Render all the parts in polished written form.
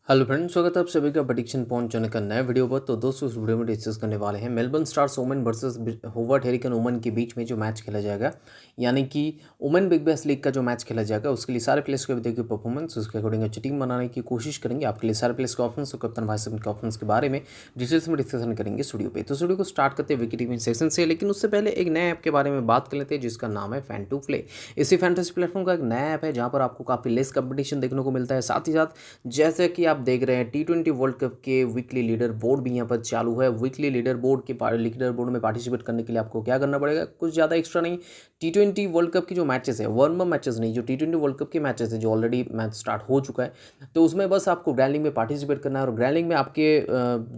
Hello friends, स्वागत है आप सभी का प्रेडिक्शन पॉइंट चैनल का नया वीडियो पर। तो दोस्तों, इस वीडियो में डिस्कस करने वाले हैं Melbourne stars women versus Hobart hurricane women के बीच में जो मैच खेला जाएगा, यानी कि वुमेन बिग बैश लीग का जो मैच खेला जाएगा उसके लिए सारे प्लेयर्स को देखिए परफॉर्मेंस, उसके अकॉर्डिंग अच्छी टीम बनाने की कोशिश करेंगे। आपके लिए सारे प्लेयर्स के ऑप्शंस और कप्तान वाइस कैप्टन के ऑप्शंस के बारे में डिटेल्स में डिस्कशन करेंगे स्टूडियो पे। तो स्टूडियो को स्टार्ट करते हैं विकेट कीपिंग सेक्शन से, लेकिन उससे पहले एक नए ऐप के बारे में बात कर लेते हैं जिसका नाम है फैन टू प्ले। इसी फैंटेसी प्लेटफॉर्म का एक नया ऐप है जहाँ पर आपको काफ़ी लेस कंपटीशन देखने को मिलता है। साथ ही साथ जैसे कि आप देख रहे हैं T20 वर्ल्ड कप के वीकली लीडर बोर्ड भी यहाँ पर चालू है। वीकली लीडर बोर्ड में पार्टिसिपेट करने के लिए आपको क्या करना पड़ेगा, कुछ ज़्यादा एक्स्ट्रा नहीं। T20 वर्ल्ड कप की जो मैचेस है, वार्म अप मैचेस नहीं, जो T20 वर्ल्ड कप के मैचेस है जो ऑलरेडी मैच स्टार्ट हो चुका है, तो उसमें बस आपको ग्रैंड लीग में पार्टिसिपेट करना है और ग्रैंड लीग में आपके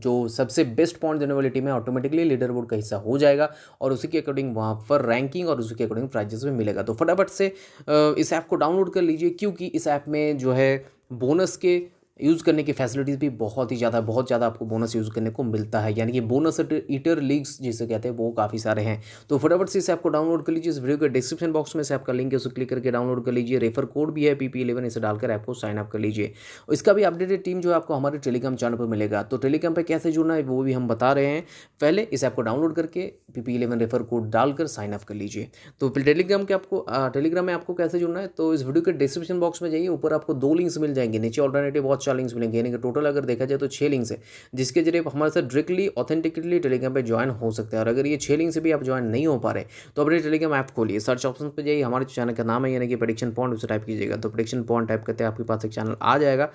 जो सबसे बेस्ट पॉइंट देने वाली टीम है ऑटोमेटिकली लीडर बोर्ड का हिस्सा हो जाएगा और उसी के अकॉर्डिंग वहाँ पर रैंकिंग और उसी के अकॉर्डिंग प्राइजेस भी मिलेगा। तो फटाफट से इस ऐप को डाउनलोड कर लीजिए, क्योंकि इस ऐप में जो है बोनस के यूज़ करने की फैसिलिटीज़ भी बहुत ज़्यादा आपको बोनस यूज़ करने को मिलता है, यानी कि बोनस ईटर लीग्स जिसे कहते हैं वो काफ़ी सारे हैं। तो फटाफट से इस ऐप को डाउनलोड कर लीजिए। इस वीडियो के डिस्क्रिप्शन बॉक्स में से आपका लिंक है, उसे क्लिक करके डाउनलोड कर लीजिए। रेफर कोड भी है PP11, इसे डालकर ऐप को साइन अप कर लीजिए। इसका भी अपडेटेड टीम जो है आपको हमारे टेलीग्राम चैनल पर मिलेगा। तो टेलीग्राम पर कैसे जुड़ना है वो भी हम बता रहे हैं। पहले इस ऐप को डाउनलोड करके PP11 रेफर कोड डालकर साइन अप कर लीजिए। तो फिर टेलीग्राम में आपको कैसे जुड़ना है, तो इस वीडियो के डिस्क्रिप्शन बॉक्स में जाइए, ऊपर आपको 2 लिंक्स मिल जाएंगे, नीचे ऑल्टरनेटिव बहुत 4 लिंक्स मिलेंगे, यानी कि टोटल अगर देखा जाए तो 6 लिंक्स है, जिसके जरिए आप हमारे साथ डायरेक्टली ऑथेंटिकली टेलीग्राम पे ज्वाइन हो सकते हैं। और अगर ये 6 लिंक से भी आप ज्वाइन नहीं हो पा रहे तो अपने टेलीग्राम ऐप खोलिए, सर्च ऑप्शन पे जाइए, हमारे चैनल का नाम है यानी कि प्रेडिक्शन पॉइंट, उसे टाइप कीजिएगा। तो प्रेडिक्शन पॉइंट टाइप करते हैं आपके पास एक चैनल आ जाएगा,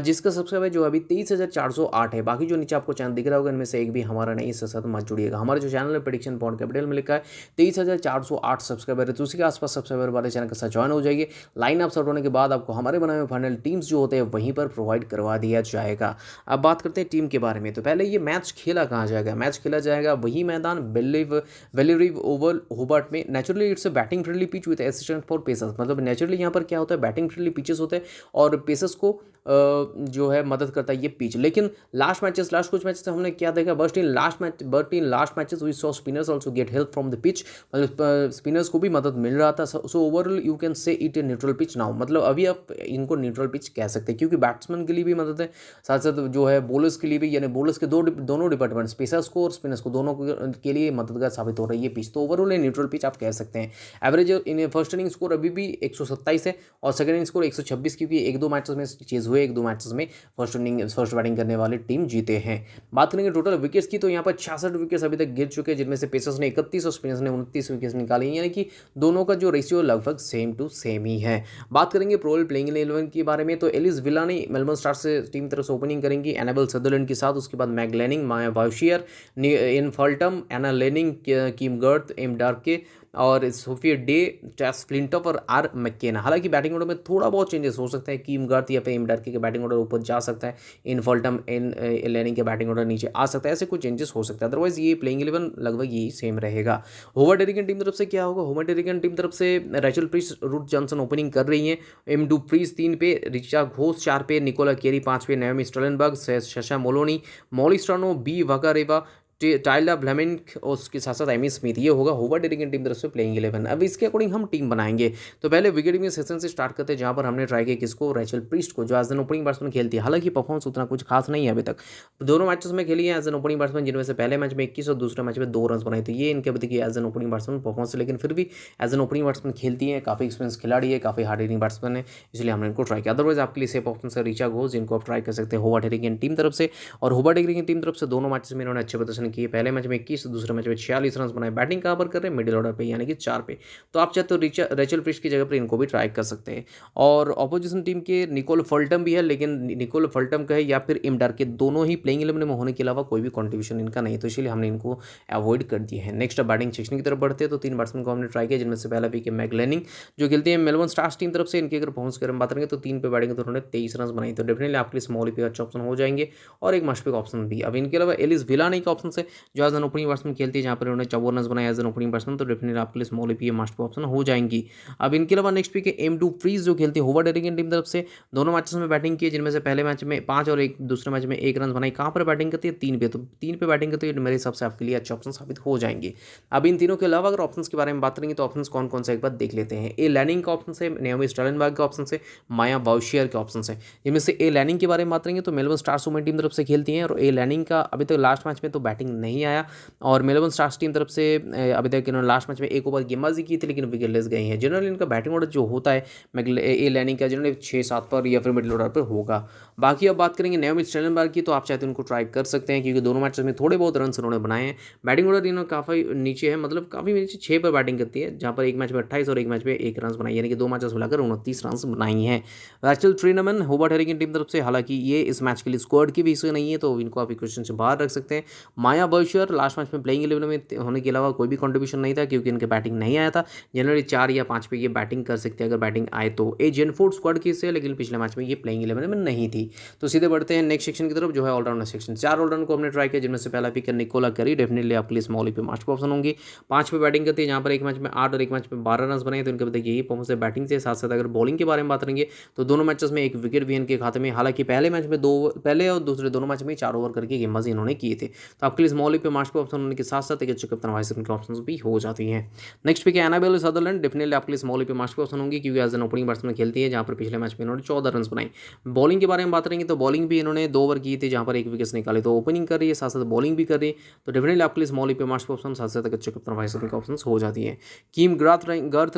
जिसका सब्सक्राइबर जो अभी 23,408 है। बाकी जो नीचे आपको चैनल दिख रहा होगा इनमें से एक भी हमारा नहीं, इसके साथ मत जुड़िएगा। हमारे जो चैनल है प्रेडिक्शन पॉइंट कैपिटल में लिखा है 23,408 सब्सक्राइबर है, तो उसी के आसपास सब्सक्राइबर वाले चैनल के साथ ज्वाइन हो जाइए। लाइन अप सेट होने के बाद आपको हमारे बनाए हुए फाइनल टीम्स जो होते हैं वहीं पर प्रोवाइड करवा दिया जाएगा। अब बात करते हैं टीम के बारे में। तो पहले ये मैच खेला कहाँ जाएगा, मैच खेला जाएगा वही मैदान बेलिव ओवल होबार्ट में। Naturally it's a batting friendly pitch with assistant for pacers, मतलब नेचुरली यहाँ पर क्या होता है, बैटिंग फ्रेंडली पिचेस होते हैं और पेसर्स को जो है मदद करता है ये पिच। लेकिन लास्ट कुछ मैचेस हमने क्या देखा, but in last matches we saw spinners also get help from the pitch, मतलब स्पिनर्स को भी मदद मिल रहा था। So overall you can say it a neutral pitch now, मतलब अभी आप इनको न्यूट्रल पिच कह सकते हैं, क्योंकि बैट्समैन के लिए भी मदद है, साथ साथ जो है बॉलर्स के लिए भी, यानी बॉलर्स के दोनों डिपार्टमेंट्स, पेसर्स को और स्पिनर्स को, दोनों के लिए मददगार साबित हो रही है ये पिच। तो ओवरऑल न्यूट्रल पिच आप कह सकते हैं। Average in first inning score अभी भी 127 है और सेकंड इनिंग स्कोर 126, क्योंकि एक दो मैचेस में चेज हुए, एक दो मैचेस में फर्स्ट बैटिंग करने वाली टीम जीते हैं। बात करेंगे टोटल विकेट्स की, तो यहाँ पर 66 विकेट्स अभी तक गिर चुके हैं, जिनमें से पेसर्स ने 31 और स्पिनर्स ने 29 विकेट्स निकाली हैं, यानी कि दोनों का जो रेशियो लगभग सेम टू सेम ही है। बात करेंगे प्रोबेबल प्लेइंग 11 के बारे में, तो एलिस विलानी मेलबर्न स्टार्स से टीम तरफ से ओपनिंग करेंगी एनाबेल सदरलैंड के साथ, उसके बाद मैगलेनिंग, माया बाउशियर, इन फॉल्टम, एना लेनिंग, किम गर्थ, एम डार्के और सोफिया डे, टेस फ्लिंटॉफ और आर मैकेना। हालांकि बैटिंग ऑर्डर में थोड़ा बहुत चेंजेस हो सकता है, कीम गर्थ या फिर एम डार्के के बैटिंग ऑर्डर ऊपर जा सकता है, इन फॉल्टम, इन लेनिंग के बैटिंग ऑर्डर नीचे आ सकता है, ऐसे कुछ चेंजेस हो सकता है। अदरवाइज ये प्लेइंग 11 लगभग यही सेम रहेगा। होबार्ट हरिकेन टीम तरफ से क्या होगा, होबार्ट हरिकेन टीम तरफ से Rachel Priest, Ruth Johnson opening कर रही है, एम डू प्रीस 3 पे, रिचा घोष 4 पे, निकोला केरी 5 पे, Naomi Stalenberg, Sasha Moloney, Molly Strano, B Vakarewa, Tyler Fleming और उसके साथ साथ एमी स्मिथ, ये होगा होबार्ट हरिकेन टीम तरफ से प्लेइंग 11। अब इसके अकॉर्डिंग हम टीम बनाएंगे। तो पहले विकेट में सेशन से स्टार्ट करते हैं, जहां पर हमने ट्राई किया किसको, रैचल प्रीस्ट को, जो एज एन ओपनिंग बैट्समैन खेलती है। हालांकि परफॉर्मेंस उतना कुछ खास नहीं है अभी तक, दोनों मैचेस में खेली है एज एन ओपनिंग बैट्समैन, जिनमें से पहले मैच में 21 और दूसरे मैच में 2 रन बनाए थे। ये इनके अभी तक as an opening batsman performance है, लेकिन फिर भी एज एन ओपनिंग बैट्समैन खेलती है, काफी एक्सपीरियंस खिलाड़ी है, काफी हार्ड हिटिंग बैट्समैन है, इसलिए हमने इनको ट्राई किया। अदरवाइज आपके लिए सेफ ऑप्शन है रिचा घोष, जिनको आप ट्राई कर सकते हैं होबार्ट हरिकेन टीम तरफ से। और होबार्ट हरिकेन टीम तरफ से दोनों मैचेस में इन्होंने अच्छे प्रदर्शन किए, पहले मैच में 21, दूसरे मैच में 46 रन बनाए। बैटिंग कहाँ पर कर रहे हैं, मिडिल ऑर्डर पे, यानी कि 4 पे। तो आप चाहे तो रैचल प्रीस्ट की जगह पर इनको भी ट्राई कर सकते हैं। और ऑपोजिशन टीम के निकोल फॉल्टम भी है, लेकिन निकोल फॉल्टम का है या फिर इमडार के, दोनों ही प्लेइंग 11 में होने के अलावा कोई भी कंट्रीब्यूशन इनका नहीं, तो इसलिए हमने इनको अवॉइड कर दिए हैं। नेक्स्ट बैटिंग सेक्शन की तरफ बढ़ते हैं, तो 3 बैट्समैन को हमने ट्राई किया, जिनमें से पहला विकेट मैगलेनिंग, जो खेलते हैं मेलबर्न स्टार्स टीम तरफ से। इनके अगर परफॉर्मेंस की बात करेंगे तो 3 पे बैटिंग तो उन्होंने 23 रन बनाई, तो डेफिनेटली आपके लिए स्मॉल पे अच्छा ऑप्शन हो जाएंगे और एक मस्ट पिक ऑप्शन भी। अब इनके अलावा एलिस विलानी का ऑप्शन से जो एज एन ओपनिंग बैट्समैन खेलती है, जहाँ पर उन्होंने 54 रन बनाए एज एन ओपनिंग बैट्समैन, तो डेफिनेटली आपके लिए स्मॉल ईपी मस्ट ऑप्शन हो जाएंगी। अब इनके अलावा नेक्स्ट पिक है एम टू फ्रीज जो खेलती है होवर्ड हेरिंगटन टीम तरफ से। दोनों मैचेस में बैटिंग की है, जिनमें से पहले मैच में 5 और एक दूसरे मैच में 1 रन बनाई। कहाँ पर बैटिंग करती है? 3 पे, तो 3 पे बैटिंग करती है, मेरे हिसाब से आपके लिए अच्छे ऑप्शन साबित हो जाएंगे। अब इन तीनों के अलावा अगर ऑप्शंस के बारे में बात करेंगे तो ऑप्शंस कौन कौन से एक बार देख लेते हैं। ए लैनिंग का ऑप्शन है, नेओमी स्टर्नबर्ग का ऑप्शन है, माया बाउशियर के ऑप्शन है। इनमें से ए लैनिंग के बारे में बात करेंगे तो मेलबर्न स्टार्स वुमेन टीम तरफ से खेलती हैं, और ए लैनिंग का अभी तक लास्ट मैच में तो बैटिंग नहीं आया, और मेलबर्न स्टार्स टीम तरफ से अभी तक इन्होंने लास्ट मैच में 1 ओवर गेंदबाजी की थी, लेकिन विकेटलेस गई हैं। जनरली इनका बैटिंग ऑर्डर जो होता है ए लैनिंग का जनरली 6-7 पर या फिर मिडिल ऑर्डर पर होगा। बाकी अब बात करेंगे नेओमी स्टर्नबर्ग की, तो आप चाहते हैं उनको ट्राई कर सकते हैं, क्योंकि दोनों मैचेस में थोड़े बहुत रन उन्होंने बनाए हैं। बैटिंग ऑर्डर इन्होंने काफ़ी नीचे है, मतलब काफ़ी नीचे 6 पर बैटिंग करती है, जहाँ पर एक मैच में 28 और एक मैच में 1 रन बनाई, यानी कि 2 मैचेस मिलाकर 29 रन बनाई हैं। रैचल ट्रीनमैन होवर्ड हेरिंगटन टीम तरफ से, हालांकि ये इस मैच के लिए स्क्वाड की भी इशू नहीं है, तो इनको आप इक्वेशन से बाहर रख सकते हैं। माया बाउशियर लास्ट मैच में प्लेइंग 11 में होने के अलावा कोई भी कंट्रीब्यूशन नहीं था, क्योंकि इनके बैटिंग नहीं आया था। जनरली 4 या 5 पे ये बैटिंग कर सकते हैं अगर बैटिंग आए तो। ए जेनफोर्ड स्क्वाड की से, लेकिन पिछले मैच में ये प्लेइंग 11 में नहीं थी। तो सीधे बढ़ते हैं नेक्स्ट सेक्शन की तरफ, जो है ऑलराउंडर सेक्शन। 4 ऑलराउंडर को हमने ट्राई किया, जिनमें से पहला पिक है निकोला करी, डेफिनेटली आपके लिए स्मॉल पे मास्ट ऑप्शन होंगी। 5 पे बैटिंग करती है, जहाँ पर एक मैच में 8 और एक मैच में 12 रन बनाए, तो इनके बताइए यही परफॉर्मेंस है बैटिंग से। साथ साथ अगर बॉलिंग के बारे में बात करेंगे तो दोनों मैचेस में 1 विकेट भी इनके खाते में, हालांकि पहले मैच में 2, पहले और दूसरे दोनों मैच में 4 ओवर करके गेंदबाजी इन्होंने किए थे। तो आपके लिए स्मॉल पे मास्ट ऑप्शन होने के साथ साथ एक अच्छे कप्तान वाइस के ऑप्शन भी हो जाती हैं। नेक्स्ट पिक है एनाबेल सदरलैंड, डेफिनेटली आपके लिए स्मॉल पे मास्ट ऑप्शन होंगी, क्योंकि एज एन ओपनिंग बैट्समैन खेलती है, जहाँ पर पिछले मैच में इन्होंने 14 रन बनाई। बॉलिंग के बारे में बात करेंगे तो बॉलिंग भी इन्होंने 2 ओवर की थी, जहाँ पर 1 विकेट निकाले, तो ओपनिंग कर रही है, साथ साथ बॉलिंग भी कर रही है, तो डेफिनेटली आपके लिए स्मॉल पे मास्ट ऑप्शन, साथ साथ अच्छे कप्तान वाइस के ऑप्शन हो जाती है। कीम गर्थ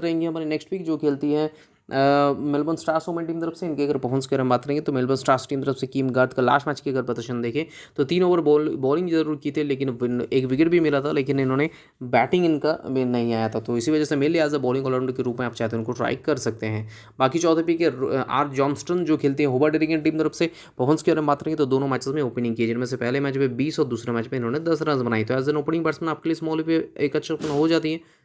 रहेंगी हमारी नेक्स्ट पिक, जो खेलती है मेलबर्न स्टार्स वुमेन टीम तरफ से। इनके अगर परफॉर्मेंस की बात करेंगे तो मेलबर्न स्टार्स टीम तरफ से कीम गार्थ का लास्ट मैच की अगर प्रदर्शन देखें तो 3 ओवर बॉलिंग जरूर की थी, लेकिन 1 विकेट भी मिला था, लेकिन इन्होंने बैटिंग इनका नहीं आया था, तो इसी वजह से mainly as a bowling allrounder के रूप में आप चाहते हैं उनको ट्राई कर सकते हैं। बाकी चौथे पिक है आर जॉन्स्टन, जो खेलती है होवर्ड हेरिंगटन टीम तरफ से। परफॉर्मेंस की अगर बात करेंगे तो दोनों मैचेस में ओपनिंग की, जिनमें से पहले मैच में 20 और दूसरे मैच में इन्होंने 10 रन बनाई, तो एज एन ओपनिंग बैट्समैन आपके लिए स्मॉल पे एक अच्छा ऑप्शन हो जाती है।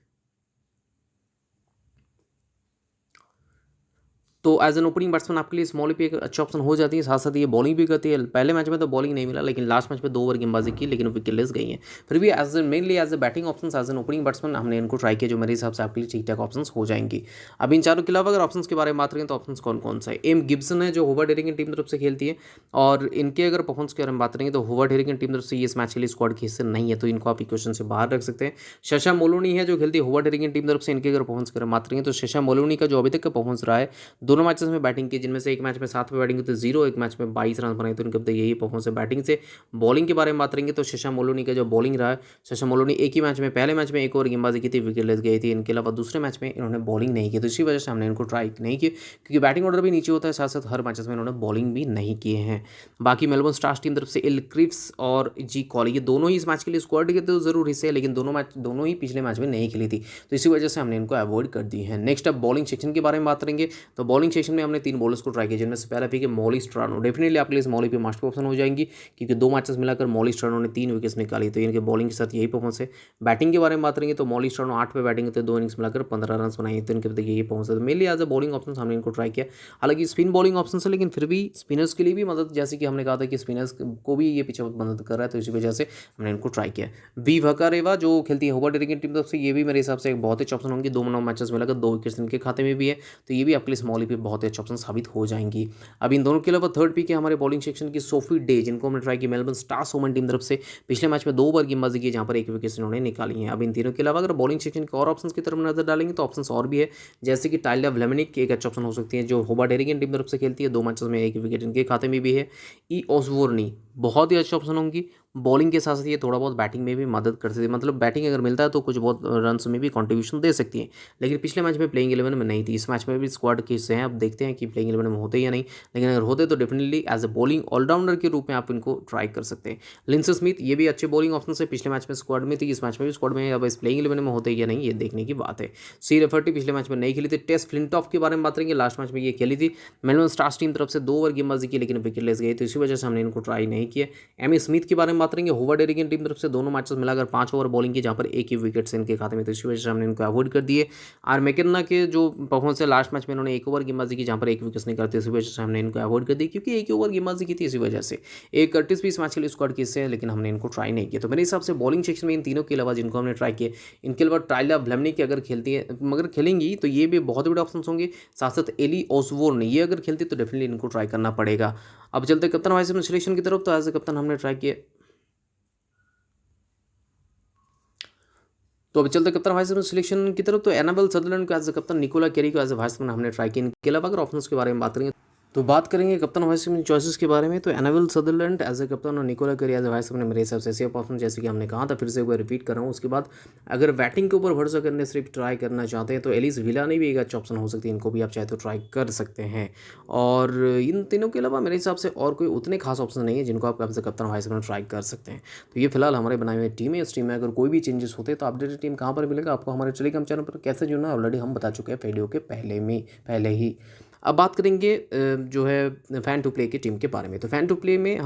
तो एज एन ओपनिंग बैट्समैन आपके लिए स्मॉल पे एक अच्छा ऑप्शन हो जाती है, साथ साथ ये बॉलिंग भी करती है। पहले मैच में तो बॉलिंग नहीं मिला, लेकिन लास्ट मैच में 2 ओवर गेंदबाजी की, लेकिन विकेटलेस गई हैं। फिर भी as mainly as a batting option, as an opening batsman हमने इनको ट्राई किया, जो मेरे हिसाब से आपके लिए ठीक ठाक ऑप्शन हो जाएंगी। अब इन चारों के अलावा अगर ऑप्शन के बारे में बात करें तो ऑप्शन कौन कौन सा है। एम गिब्सन है, जो होवर्ड हेरिंगटन टीम तरफ से खेलती है, और इनके अगर परफॉर्मेंस के बारे में बात करेंगे तो होवर्ड हेरिंगटन टीम तरफ से ये इस मैच के लिए स्क्वाड के हिस्से नहीं है, तो इनको आप इक्वेशन से बाहर रख सकते हैं। शशा मोलोनी है, जो खेलती है होवर्ड हेरिंगटन टीम तरफ से। इनके अगर परफॉर्मेंस की बात करेंगे तो शशा मोलोनी का जो अभी तक का परफॉर्मेंस रहा है, दोनों मैचेस में बैटिंग की, जिनमें से एक मैच में 7 पे बैटिंग की तो 0, एक मैच में 22 रन बनाए, तो इनके अब यही परफॉर्मेंस है बैटिंग से। बॉलिंग के बारे में बात करेंगे तो शशा मोलोनी का जो बॉलिंग रहा है, शशा मोलोनी एक ही मैच में, पहले मैच में 1 ओवर गेंदबाजी की थी, विकेटलेस गई थी। इनके अलावा दूसरे मैच में इन्होंने बॉलिंग नहीं की, तो इसी वजह से हमने इनको ट्राई नहीं की, क्योंकि बैटिंग ऑर्डर भी नीचे होता है, साथ साथ हर मैचेस में इन्होंने बॉलिंग भी नहीं किए हैं। बाकी मेलबर्न स्टार्स टीम तरफ से एल क्रिप्स और जी कॉली, ये दोनों ही इस मैच के लिए स्क्वाड के तो जरूर हिस्से हैं, लेकिन दोनों ही पिछले मैच में नहीं खेली थी, तो इसी वजह से हमने इनको अवॉइड कर दी है। नेक्स्ट अब बॉलिंग सेक्शन के बारे में बात करेंगे तो बॉलिंग सेक्शन में हमने 3 बॉलर्स को ट्राई किया, जिनमें से पहला पिक है मॉली स्ट्रानो, डेफिनेटली आपके लिए इस मॉली पे मास्ट ऑप्शन हो जाएंगी, क्योंकि 2 मैचेस मिलाकर मॉली स्ट्रानो ने 3 विकेट्स निकाली, तो इनके बॉलिंग के साथ यही परफॉर्मेंस है। बैटिंग के बारे में बात करेंगे तो मॉली स्ट्रानो 8 पे बैटिंग करते हैं, 2 इनिंग्स मिलाकर 15 रन बनाए, तो इनके यही परफॉर्मेंस है। Mainly as a bowling option हमने इनको ट्राई किया, हालांकि स्पिन बॉलिंग ऑप्शन है, लेकिन फिर भी स्पिनर्स के लिए भी मदद, जैसे कि हमने कहा था कि स्पिनर्स को भी ये पीछे मदद कर रहा है, तो इसी वजह से हमने इनको ट्राई किया। वी वकारेवा, जो खेलती है होवर्ड हेरिंगटन टीम तरफ से, ये भी मेरे हिसाब से एक बहुत अच्छे ऑप्शन होंगे। 2 मैचेस मिलाकर 2 विकेट्स इनके खाते में भी है, तो ये भी आपके लिए स्मॉली पे बहुत अच्छे ऑप्शन साबित हो जाएंगी। अब इन दोनों के अलावा थर्ड पिक है हमारे बॉलिंग सेक्शन की सोफी डे, जिनको हमने ट्राई किया मेलबर्न स्टार्स वुमेन टीम तरफ से। पिछले मैच में 2 ओवर गेंदबाजी की, जहां पर 1 विकेट इन्होंने निकाली है। अब इन तीनों के अलावा अगर बॉलिंग सेक्शन के और ऑप्शंस की तरफ नजर डालेंगे तो ऑप्शंस और भी है, जैसे कि टाइलर व्लेमेनिक एक अच्छा ऑप्शन हो सकती है, जो होवर्ड हेरिंगटन टीम तरफ से खेलती है, 2 मैचेस में 1 विकेट इनके खाते में भी है। ई ऑसवोर्नी बहुत ही अच्छा ऑप्शन होंगी, बॉलिंग के साथ साथ ये थोड़ा बहुत बैटिंग में भी मदद कर सकती है, मतलब बैटिंग अगर मिलता है तो कुछ बहुत रन में भी कंट्रीब्यूशन दे सकती है, लेकिन पिछले मैच में प्लेइंग 11 में नहीं थी। इस मैच में भी स्क्वाड के हिस्से हैं, अब देखते हैं कि प्लेइंग 11 में होते या नहीं, लेकिन अगर होते तो definitely as a bowling allrounder के रूप में आप इनको ट्राई कर सकते हैं। लिंस स्मिथ, ये भी अच्छे बॉलिंग ऑप्शन से, पिछले मैच में स्क्वाड में थी, इस मैच में भी स्क्वाड में, अब इस प्लेइंग 11 में होते या नहीं ये देखने की बात है। सी रेफर्टी पिछले मैच में नहीं खेली थी। टेस फ्लिंटॉफ के बारे में बात करेंगे, लास्ट मैच में ये खेली थी, मेलबर्न स्टार्स टीम तरफ से 2 ओवर गेंदबाजी की, लेकिन विकेटलेस गई, तो इसी वजह से हमने इनको ट्राई नहीं किया। एमी स्मिथ के बारे में में बात करेंगे होवर्ड हेरी की टीम तरफ से दोनों मैचेस मिलाकर 5 ओवर बॉलिंग की, जहाँ पर एक ही विकेट से इनके खाते में, तो इसी वजह से हमने इनको अवॉइड कर दिए। आर मैकेन्ना के जो परफॉर्मेंस है लास्ट मैच में, इन्होंने 1 ओवर गेंदबाजी की जहाँ पर 1 विकेट नहीं करते, इसी वजह से हमने इनको अवॉइड कर दी, क्योंकि 1 ओवर गेंदबाजी की थी, इसी वजह से। एक कर्टिस भी इस मैच के लिए स्क्वाड किए हैं, लेकिन हमने इनको ट्राई नहीं किया। तो मेरे हिसाब से बॉलिंग सेक्शन में इन तीनों के अलावा जिनको हमने ट्राई किया, इनके अलावा टाइला व्लेमनी की अगर खेलती है, मगर खेलेंगी तो ये भी बहुत बड़े ऑप्शन होंगे। साथ साथ एली ओसबोर्न ये अगर खेलती तो डेफिनेटली इनको ट्राई करना पड़ेगा। अब चलते कप्तान वाइस कैप्टन सिलेक्शन की तरफ, तो एज ए कप्तान हमने ट्राई किया। तो अभी चलते कप्तान वाइस कैप्टन सिलेक्शन की तरफ, तो एनाबेल सदरलैंड को एज ए कप्तान, निकोला केरी को एज ए वाइस कैप्टन हमने ट्राई किया। इनके अलावा अगर ऑप्शंस के बारे में बात करेंगे, तो बात करेंगे कप्तान वाइस कैप्टन चॉइसेस के बारे में, तो एनाबेल सदरलैंड एज ए कप्तान और Nicola Carey as a vice captain मेरे हिसाब से ऐसे ऑप्शन, जैसे कि हमने कहा था, फिर से एक बार रिपीट कर रहा हूँ। उसके बाद अगर बैटिंग के ऊपर भरोसा करने सिर्फ ट्राई करना चाहते हैं, तो एलिस विलानी भी एक अच्छा ऑप्शन हो सकती है, इनको भी आप चाहे तो ट्राई कर सकते हैं। और इन तीनों के अलावा मेरे हिसाब से और कोई उतने खास ऑप्शन नहीं है जिनको आप एज ए कप्तान वाइस कैप्टन ट्राई कर सकते हैं। तो ये फिलहाल हमारे बनाए हुए टीम है। इस टीम में अगर कोई भी चेंजेस होते हैं तो अपडेटेड टीम कहाँ पर मिलेगा आपको, हमारे टेलीग्राम चैनल पर। कैसे जुड़ना ऑलरेडी हम बता चुके हैं वीडियो के पहले ही। अब बात करेंगे जो है फ़ैन टू प्ले की टीम के बारे में। तो फ़ैन टू प्ले में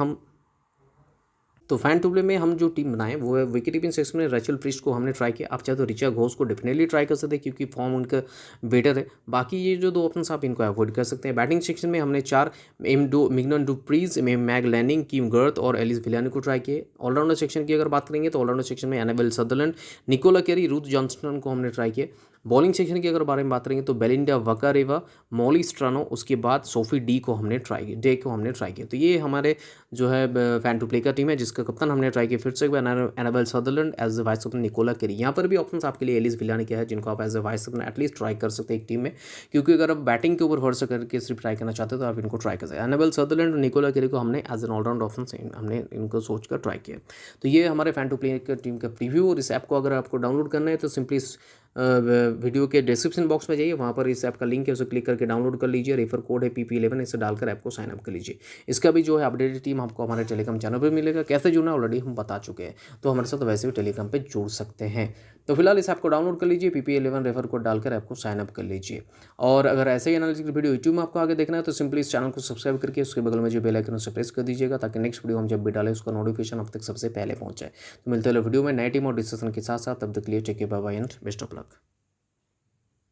हम जो टीम बनाए वो है, विकेट कीपिंग सेक्शन में रैचल प्रीस्ट को हमने ट्राई किया। आप चाहे तो रिचा घोष को डेफिनेटली ट्राई कर सकते हैं, क्योंकि फॉर्म उनका बेटर है। बाकी ये जो 2 ऑप्शन आप इनको अवॉइड कर सकते हैं। बैटिंग सेक्शन में हमने 4 मिगनन डुप्रीज, मैग लैनिंग, किम गर्थ और एलिस विलानी को ट्राई किए। ऑलराउंडर सेक्शन की अगर बात करेंगे, तो ऑलराउंडर सेक्शन में एनाबेल सदरलैंड, निकोला केरी, रूथ जॉनस्टन को हमने ट्राई किया। बॉलिंग सेक्शन की अगर बारे में बात करेंगे, तो बेलिंडा वकारेवा, मॉली स्ट्रानो, उसके बाद सोफी डे को हमने ट्राई किया। तो ये हमारे जो है फ़ैन टू प्ले का टीम है, जिसका कप्तान हमने ट्राई किया फिर से एक बार Annabel Sutherland, as a vice captain Nicola Carey. यहाँ पर भी ऑप्शंस आपके लिए एलिस विलानी के है, जिनको आप as a vice captain at least try कर सकते हैं एक टीम में, क्योंकि अगर आप बैटिंग के ऊपर भरोसा करके सिर्फ ट्राई करना चाहते हो तो आप इनको ट्राई कर सकते हैं। एनाबेल सदरलैंड और निकोला केरी को हमने एज एन ऑलराउंड ऑप्शन हमने इनको सोच कर ट्राई किया। तो ये हमारे फ़ैन टू प्ले टीम का प्रीव्यू। और इस ऐप को अगर आपको डाउनलोड करना है तो सिंपली वीडियो के डिस्क्रिप्शन बॉक्स में जाइए, वहाँ पर इस ऐप का लिंक है, उसे क्लिक करके डाउनलोड कर लीजिए। रेफर कोड है PP11, इसे डालकर ऐप को साइन अप कर लीजिए। इसका भी जो है अपडेटेड टीम आपको हमारे टेलीग्राम चैनल पर मिलेगा। कैसे जुड़ना ऑलरेडी हम बता चुके हैं, तो हमारे साथ वैसे भी टेलीग्राम पे जुड़ सकते हैं। तो फिलहाल इस ऐप को डाउनलोड कर लीजिए, PP11 रेफर कोड डालकर ऐप को साइन अप कर लीजिए। और अगर ऐसे ही एनालिटिकल वीडियो यूट्यूब में आपको आगे देखना है, तो सिंपली इस चैनल को सब्सक्राइब करके उसके बगल में जो बेल आइकन उसे प्रेस कर दीजिएगा, ताकि नेक्स्ट वीडियो हम जब भी डालें उसका नोटिफिकेशन अब तक सबसे पहले पहुंच जाए। तो मिलते हैं वीडियो में नए टीम और डिस्कशन के साथ। तब तक के लिए take care, bye bye and best of luck.